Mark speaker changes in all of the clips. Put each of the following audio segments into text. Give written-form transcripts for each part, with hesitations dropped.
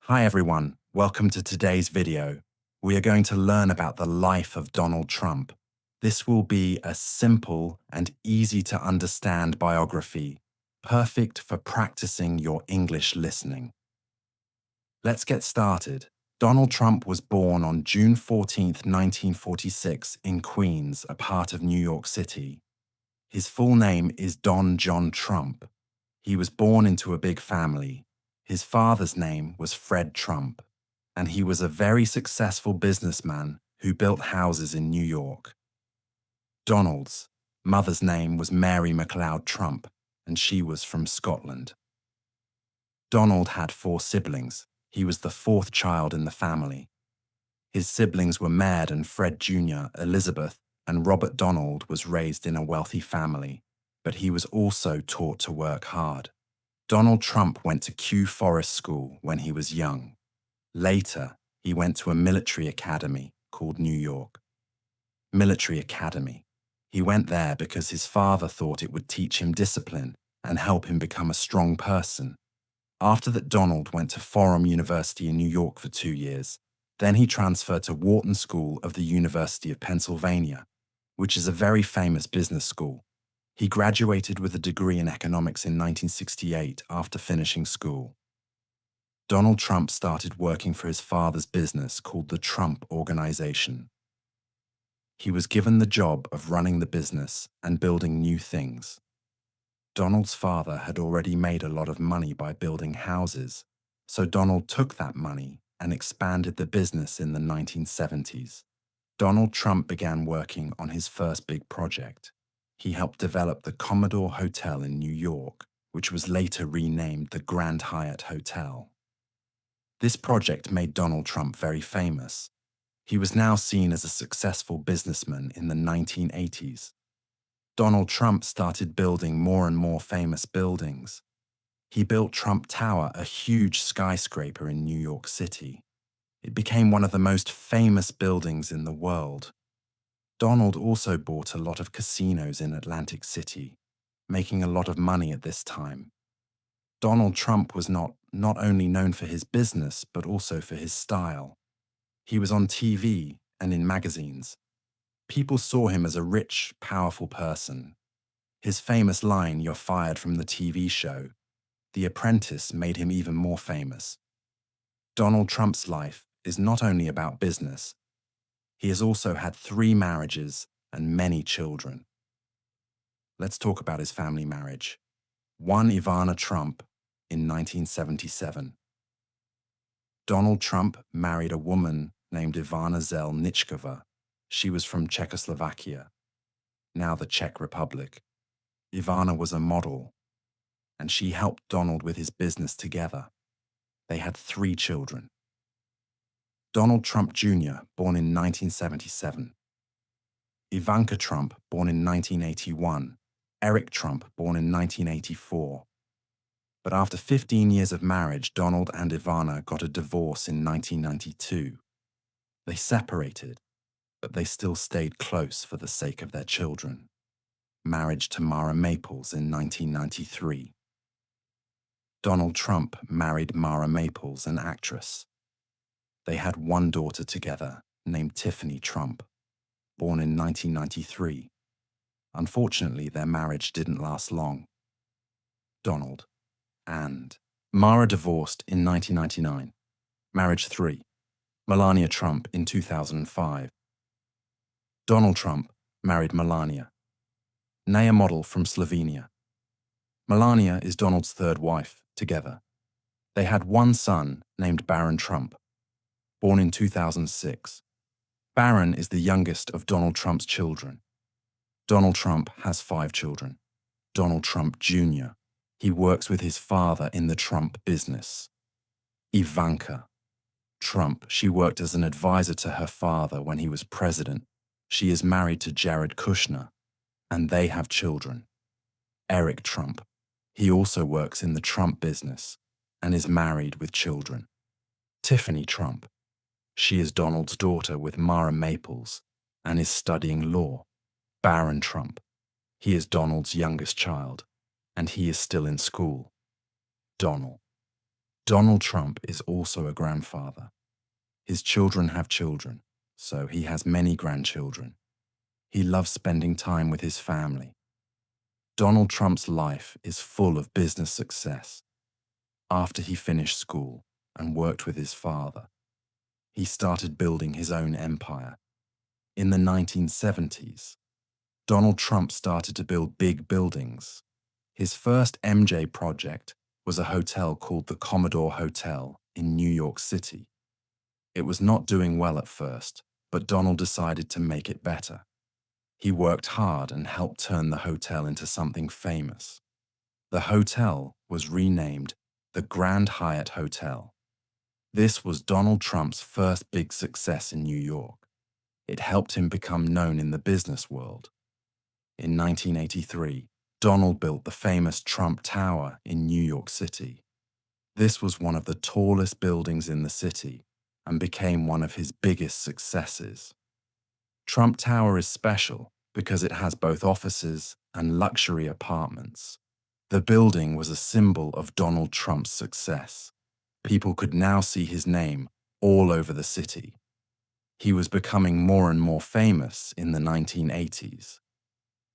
Speaker 1: Hi everyone, welcome to today's video. We are going to learn about the life of Donald Trump. This will be a simple and easy to understand biography, perfect for practicing your English listening. Let's get started. Donald Trump was born on June 14, 1946 in Queens, a part of New York City. His full name is Don John Trump. He was born into a big family. His father's name was Fred Trump, and he was a very successful businessman who built houses in New York. Donald's mother's name was Mary MacLeod Trump, and she was from Scotland. Donald had 4 siblings. He was the 4th child in the family. His siblings were Mad and Fred Jr., Elizabeth, and Robert. Donald was raised in a wealthy family, but he was also taught to work hard. Donald Trump went to Kew Forest School when he was young. Later, he went to a military academy called New York. Military Academy. He went there because his father thought it would teach him discipline and help him become a strong person. After that, Donald went to Fordham University in New York for 2 years. Then he transferred to Wharton School of the University of Pennsylvania, which is a very famous business school. He graduated with a degree in economics in 1968 after finishing school. Donald Trump started working for his father's business called the Trump Organization. He was given the job of running the business and building new things. Donald's father had already made a lot of money by building houses, so Donald took that money and expanded the business in the 1970s. Donald Trump began working on his first big project. He helped develop the Commodore Hotel in New York, which was later renamed the Grand Hyatt Hotel. This project made Donald Trump very famous. He was now seen as a successful businessman in the 1980s. Donald Trump started building more and more famous buildings. He built Trump Tower, a huge skyscraper in New York City. It became one of the most famous buildings in the world. Donald also bought a lot of casinos in Atlantic City, making a lot of money at this time. Donald Trump was not only known for his business, but also for his style. He was on TV and in magazines. People saw him as a rich, powerful person. His famous line, "You're fired," from the TV show The Apprentice, made him even more famous. Donald Trump's life is not only about business. He has also had 3 marriages and many children. Let's talk about his family marriage. 1 Ivana Trump in 1977. Donald Trump married a woman named Ivana Zelničková. She was from Czechoslovakia, now the Czech Republic. Ivana was a model, and she helped Donald with his business together. They had 3 children. Donald Trump Jr., born in 1977. Ivanka Trump, born in 1981. Eric Trump, born in 1984. But after 15 years of marriage, Donald and Ivana got a divorce in 1992. They separated, but they still stayed close for the sake of their children. Marriage to Mara Maples in 1993. Donald Trump married Mara Maples, an actress. They had 1 daughter together named Tiffany Trump, born in 1993. Unfortunately, their marriage didn't last long. Donald and Mara divorced in 1999. Marriage 3. Melania Trump in 2005. Donald Trump married Melania, a model from Slovenia. Melania is Donald's 3rd wife together. They had 1 son named Baron Trump, born in 2006. Baron is the youngest of Donald Trump's children. Donald Trump has 5 children. Donald Trump Jr. He works with his father in the Trump business. Ivanka Trump, she worked as an advisor to her father when he was president. She is married to Jared Kushner, and they have children. Eric Trump, he also works in the Trump business and is married with children. Tiffany Trump, she is Donald's daughter with Mara Maples and is studying law. Baron Trump, he is Donald's youngest child, and he is still in school. Donald. Donald Trump is also a grandfather. His children have children, so he has many grandchildren. He loves spending time with his family. Donald Trump's life is full of business success. After he finished school and worked with his father, he started building his own empire. In the 1970s, Donald Trump started to build big buildings. His first MJ project was a hotel called the Commodore Hotel in New York City. It was not doing well at first, but Donald decided to make it better. He worked hard and helped turn the hotel into something famous. The hotel was renamed the Grand Hyatt Hotel. This was Donald Trump's first big success in New York. It helped him become known in the business world. In 1983, Donald built the famous Trump Tower in New York City. This was one of the tallest buildings in the city and became one of his biggest successes. Trump Tower is special because it has both offices and luxury apartments. The building was a symbol of Donald Trump's success. People could now see his name all over the city. He was becoming more and more famous in the 1980s.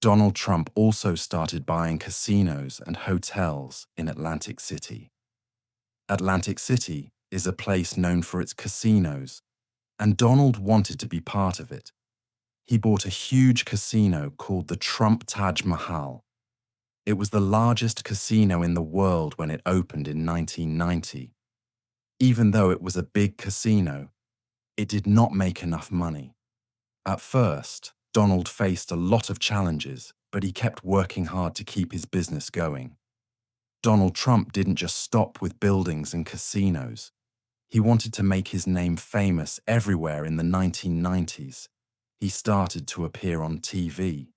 Speaker 1: Donald Trump also started buying casinos and hotels in Atlantic City. Atlantic City is a place known for its casinos, and Donald wanted to be part of it. He bought a huge casino called the Trump Taj Mahal. It was the largest casino in the world when it opened in 1990. Even though it was a big casino, it did not make enough money. At first, Donald faced a lot of challenges, but he kept working hard to keep his business going. Donald Trump didn't just stop with buildings and casinos. He wanted to make his name famous everywhere in the 1990s. He started to appear on TV.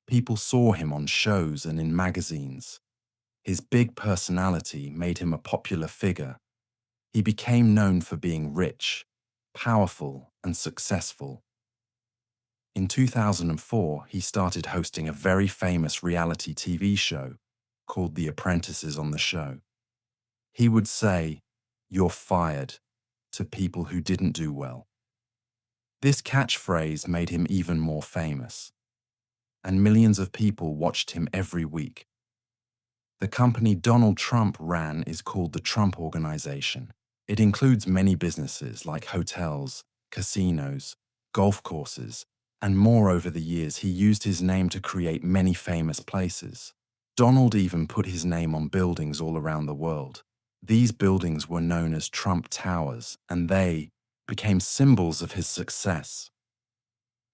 Speaker 1: People saw him on shows and in magazines. His big personality made him a popular figure. He became known for being rich, powerful, and successful. In 2004, he started hosting a very famous reality TV show called The Apprentices on the show. He would say, "You're fired," to people who didn't do well. This catchphrase made him even more famous, and millions of people watched him every week. The company Donald Trump ran is called the Trump Organization. It includes many businesses like hotels, casinos, golf courses, and more. Over the years, he used his name to create many famous places. Donald even put his name on buildings all around the world. These buildings were known as Trump Towers, and they became symbols of his success.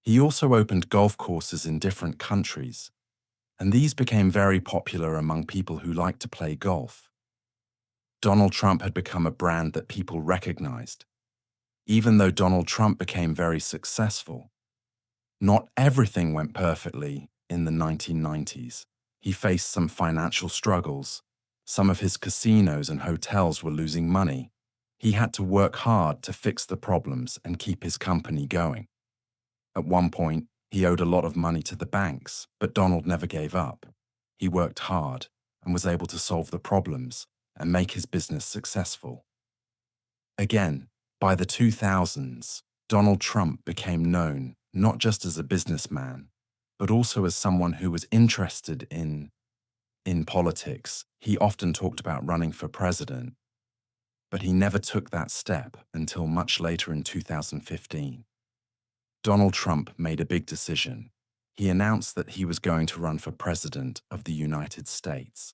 Speaker 1: He also opened golf courses in different countries, and these became very popular among people who like to play golf. Donald Trump had become a brand that people recognized. Even though Donald Trump became very successful, not everything went perfectly in the 1990s. He faced some financial struggles. Some of his casinos and hotels were losing money. He had to work hard to fix the problems and keep his company going. At one point, he owed a lot of money to the banks, but Donald never gave up. He worked hard and was able to solve the problems and make his business successful. Again, by the 2000s, Donald Trump became known not just as a businessman, but also as someone who was interested in politics. He often talked about running for president, but he never took that step until much later in 2015. Donald Trump made a big decision. He announced that he was going to run for president of the United States.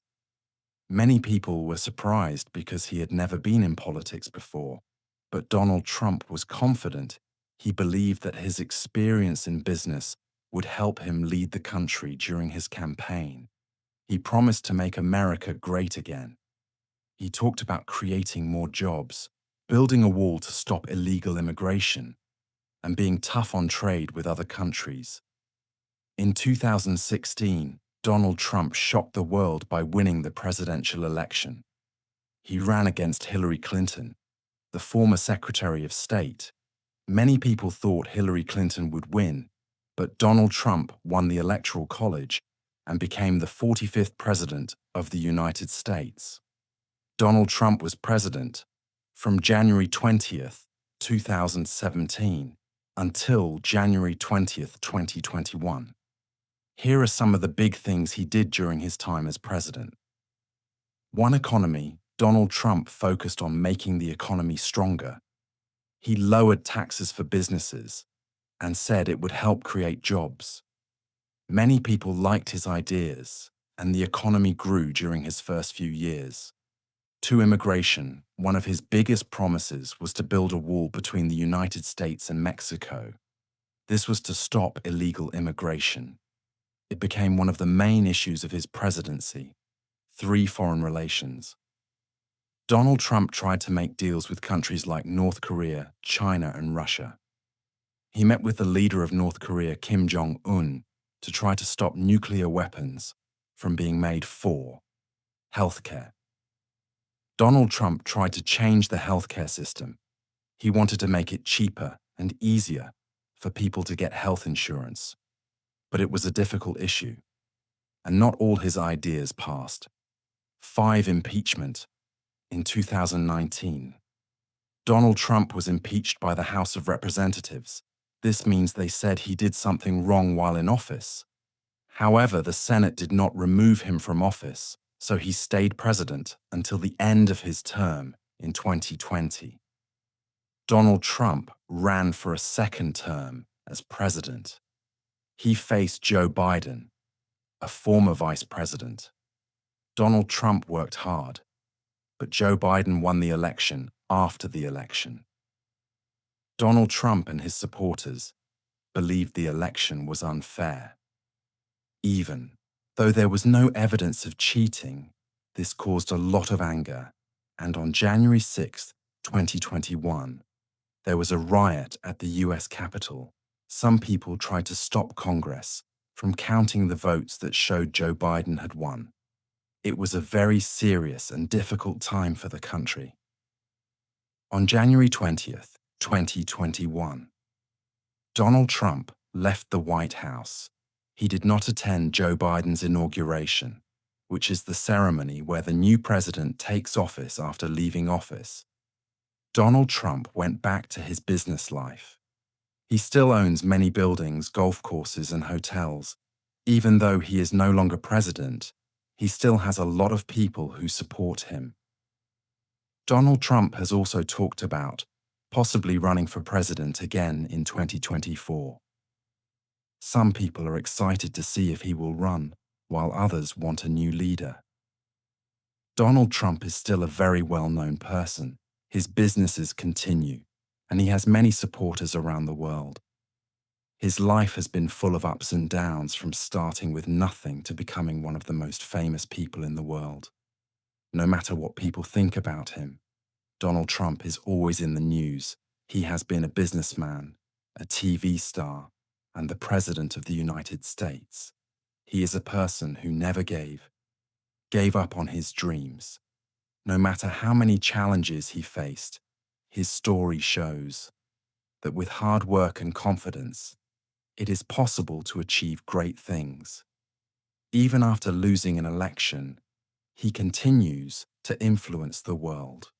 Speaker 1: Many people were surprised because he had never been in politics before, but Donald Trump was confident. He believed that his experience in business would help him lead the country during his campaign. He promised to make America great again. He talked about creating more jobs, building a wall to stop illegal immigration, and being tough on trade with other countries. In 2016, Donald Trump shocked the world by winning the presidential election. He ran against Hillary Clinton, the former Secretary of State. Many people thought Hillary Clinton would win, but Donald Trump won the Electoral College and became the 45th President of the United States. Donald Trump was president from January 20th, 2017 until January 20th, 2021. Here are some of the big things he did during his time as president. One economy, Donald Trump focused on making the economy stronger. He lowered taxes for businesses and said it would help create jobs. Many people liked his ideas, and the economy grew during his first few years. To immigration, one of his biggest promises was to build a wall between the United States and Mexico. This was to stop illegal immigration. It became one of the main issues of his presidency. 3. Foreign relations. Donald Trump tried to make deals with countries like North Korea, China, and Russia. He met with the leader of North Korea, Kim Jong-un, to try to stop nuclear weapons from being made. 4. Healthcare. Donald Trump tried to change the healthcare system. He wanted to make it cheaper and easier for people to get health insurance. But it was a difficult issue, and not all his ideas passed. 5. Impeachment. In 2019, Donald Trump was impeached by the House of Representatives. This means they said he did something wrong while in office. However, the Senate did not remove him from office, so he stayed president until the end of his term in 2020. Donald Trump ran for a second term as president. He faced Joe Biden, a former vice president. Donald Trump worked hard, but Joe Biden won the election after the election. Donald Trump and his supporters believed the election was unfair. Even though there was no evidence of cheating, this caused a lot of anger, and on January 6, 2021, there was a riot at the US Capitol. Some people tried to stop Congress from counting the votes that showed Joe Biden had won. It was a very serious and difficult time for the country. On January 20th, 2021, Donald Trump left the White House. He did not attend Joe Biden's inauguration, which is the ceremony where the new president takes office after leaving office. Donald Trump went back to his business life. He still owns many buildings, golf courses, and hotels. Even though he is no longer president, he still has a lot of people who support him. Donald Trump has also talked about possibly running for president again in 2024. Some people are excited to see if he will run, while others want a new leader. Donald Trump is still a very well-known person. His businesses continue, and he has many supporters around the world. His life has been full of ups and downs, from starting with nothing to becoming one of the most famous people in the world. No matter what people think about him, Donald Trump is always in the news. He has been a businessman, a TV star, and the President of the United States. He is a person who never gave up on his dreams. No matter how many challenges he faced, his story shows that with hard work and confidence, it is possible to achieve great things. Even after losing an election, he continues to influence the world.